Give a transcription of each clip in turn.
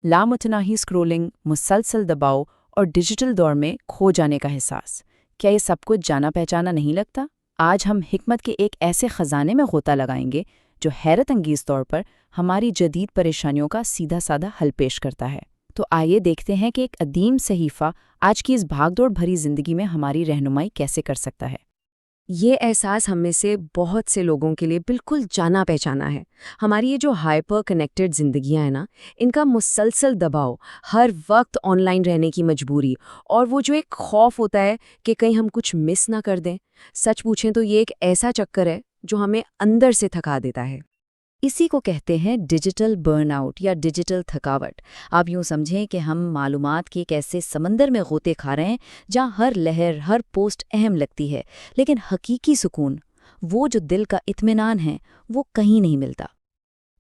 लामतनाही scrolling, मुसलसल दबाव और डिजिटल दौर में खो जाने का एहसास। क्या ये सब कुछ जाना पहचाना नहीं लगता? आज हम हिकमत के एक ऐसे खजाने में गोता लगाएंगे जो हैरत अंगेज तौर पर हमारी जदीद परेशानियों का सीधा साधा हल पेश करता है। तो आइए देखते हैं कि एक अदीम सहीफ़ा आज की इस भागदौड़ भरी जिंदगी में हमारी रहनुमाई कैसे कर सकता है। ये एहसास हम में से बहुत से लोगों के लिए बिल्कुल जाना पहचाना है। हमारी ये जो हाइपर कनेक्टेड जिंदगियां हैं ना, इनका मुसलसल दबाव, हर वक्त ऑनलाइन रहने की मजबूरी और वो जो एक खौफ होता है कि कहीं हम कुछ मिस ना कर दें। सच पूछें तो ये एक ऐसा चक्कर है जो हमें अंदर से थका देता है। इसी को कहते हैं डिजिटल बर्नआउट या डिजिटल थकावट। आप यूँ समझें कि हम मालूमात के एक ऐसे समंदर में गोते खा रहे हैं जहाँ हर लहर, हर पोस्ट अहम लगती है, लेकिन हकीकी सुकून, वो जो दिल का इत्मीनान है, वो कहीं नहीं मिलता।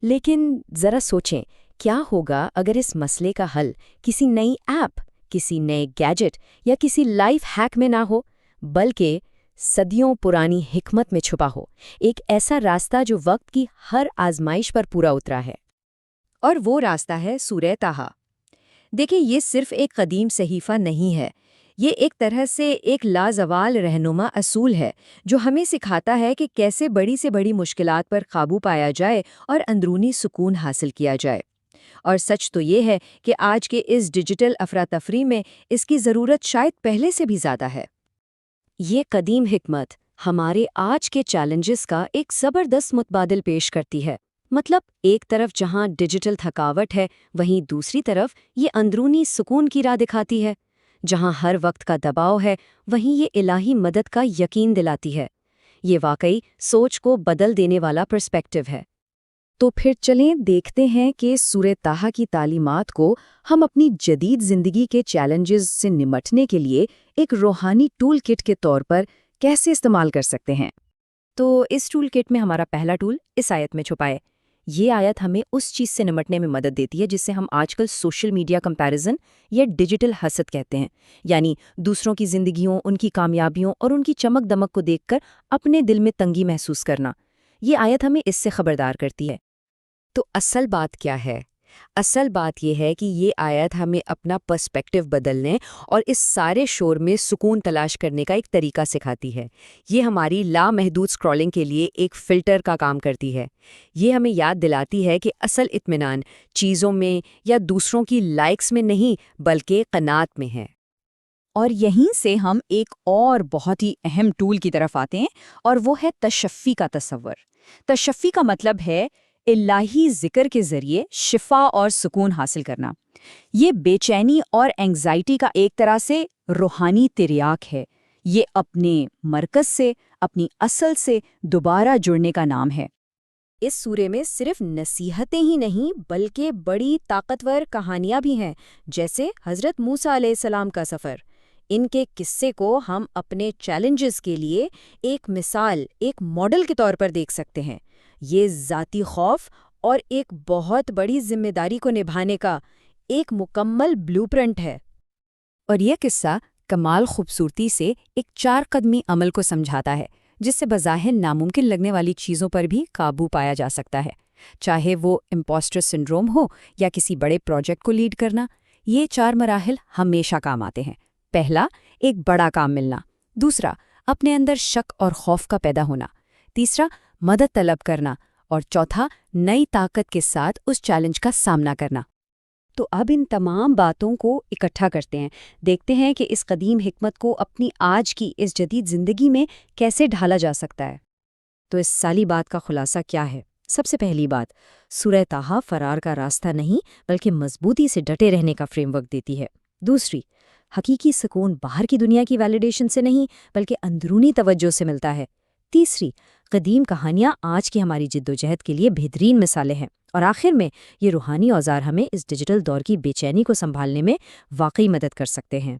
लेकिन ज़रा सोचें, क्या होगा अगर इस मसले का हल किसी नई ऐप, किसी नए गैजेट या किसी लाइफ हैक में ना हो, बल्कि सदियों पुरानी हिकमत में छुपा हो, एक ऐसा रास्ता जो वक्त की हर आजमाइश पर पूरा उतरा है। और वो रास्ता है सूरह ताहा। देखिए, ये सिर्फ एक कदीम सहीफ़ा नहीं है, ये एक तरह से एक लाजवाल रहनुमा असूल है जो हमें सिखाता है कि कैसे बड़ी से बड़ी मुश्किलात पर काबू पाया जाए और अंदरूनी सुकून हासिल किया जाए। और सच तो ये है कि आज के इस डिजिटल अफरा-तफरी में इसकी ज़रूरत शायद पहले से भी ज़्यादा है। ये कदीम हिकमत हमारे आज के चैलेंजेस का एक ज़बरदस्त मुतबादिल पेश करती है। मतलब एक तरफ जहां डिजिटल थकावट है, वहीं दूसरी तरफ ये अंदरूनी सुकून की राह दिखाती है। जहां हर वक्त का दबाव है, वहीं ये इलाही मदद का यकीन दिलाती है। ये वाकई सोच को बदल देने वाला पर्सपेक्टिव है। तो फिर चलें देखते हैं कि सूरह ताहा की तालीमात को हम अपनी जदीद ज़िंदगी के चैलेंजेस से निमटने के लिए एक रूहानी टूल किट के तौर पर कैसे इस्तेमाल कर सकते हैं। तो इस टूल किट में हमारा पहला टूल इस आयत में छुपा है। ये आयत हमें उस चीज़ से निमटने में मदद देती है जिसे हम आजकल सोशल मीडिया कंपैरिजन या डिजिटल हसद कहते हैं, यानी दूसरों की ज़िंदगियों, उनकी कामयाबियों और उनकी चमक दमक को देखकर अपने दिल में तंगी महसूस करना। ये आयत हमें इससे खबरदार करती है। तो असल बात क्या है? असल बात यह है कि ये आयत हमें अपना पर्सपेक्टिव बदलने और इस सारे शोर में सुकून तलाश करने का एक तरीका सिखाती है। ये हमारी लामहदूद स्क्रॉलिंग के लिए एक फ़िल्टर का काम करती है। ये हमें याद दिलाती है कि असल इत्मीनान चीज़ों में या दूसरों की लाइक्स में नहीं, बल्कि क़नात में है। और यहीं से हम एक और बहुत ही अहम टूल की तरफ आते हैं, और वो है तशफ़ी का तसव्वुर। तशफ़ी का मतलब है इलाही ज़िक्र के ज़रिए शिफा और सुकून हासिल करना। ये बेचैनी और एंग्जाइटी का एक तरह से रूहानी तिर्याक है। ये अपने मरकज़ से, अपनी असल से दोबारा जुड़ने का नाम है। इस सूरे में सिर्फ नसीहतें ही नहीं, बल्कि बड़ी ताकतवर कहानियां भी हैं, जैसे हज़रत मूसा अलैहिस्सलाम का सफ़र। इनके किस्से को हम अपने चैलेंजेस के लिए एक मिसाल, एक मॉडल के तौर पर देख सकते हैं। ये ज़ाती खौफ और एक बहुत बड़ी जिम्मेदारी को निभाने का एक मुकम्मल ब्लूप्रिंट है। और यह किस्सा कमाल खूबसूरती से एक 4 कदमी अमल को समझाता है, जिससे बज़ाहिर नामुमकिन लगने वाली चीज़ों पर भी काबू पाया जा सकता है। चाहे वो इम्पोस्टर सिंड्रोम हो या किसी बड़े प्रोजेक्ट को लीड करना, ये 4 मराहिल हमेशा काम आते हैं। पहला, एक बड़ा काम मिलना। दूसरा, अपने अंदर शक और खौफ का पैदा होना। तीसरा, मदद तलब करना। और चौथा, नई ताकत के साथ उस चैलेंज का सामना करना। तो अब इन तमाम बातों को इकट्ठा करते हैं, देखते हैं कि इस कदीम हिकमत को अपनी आज की इस जदीद ज़िंदगी में कैसे ढाला जा सकता है। तो इस सारी बात का खुलासा क्या है? सबसे पहली बात, सूरह ताहा फरार का रास्ता नहीं, बल्कि मजबूती से डटे रहने का फ्रेमवर्क देती है। दूसरी, हकीकी सुकून बाहर की दुनिया की वैलिडेशन से नहीं, बल्कि अंदरूनी तवज्जो से मिलता है। तीसरी, कदीम कहानियाँ आज की हमारी जिद्दोजहद के लिए बेहतरीन मिसालें हैं। और आखिर में ये रूहानी औजार हमें इस डिजिटल दौर की बेचैनी को संभालने में वाकई मदद कर सकते हैं।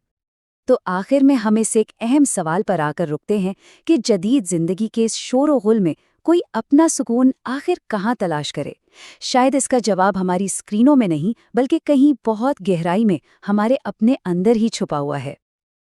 तो आखिर में हम इस एक अहम सवाल पर आकर रुकते हैं कि जदीद जिंदगी के इस शोर व गुल में कोई अपना सुकून आखिर कहाँ तलाश करे। शायद इसका जवाब हमारी स्क्रीनों में नहीं, बल्कि कहीं बहुत गहराई में हमारे अपने अंदर ही छुपा हुआ है।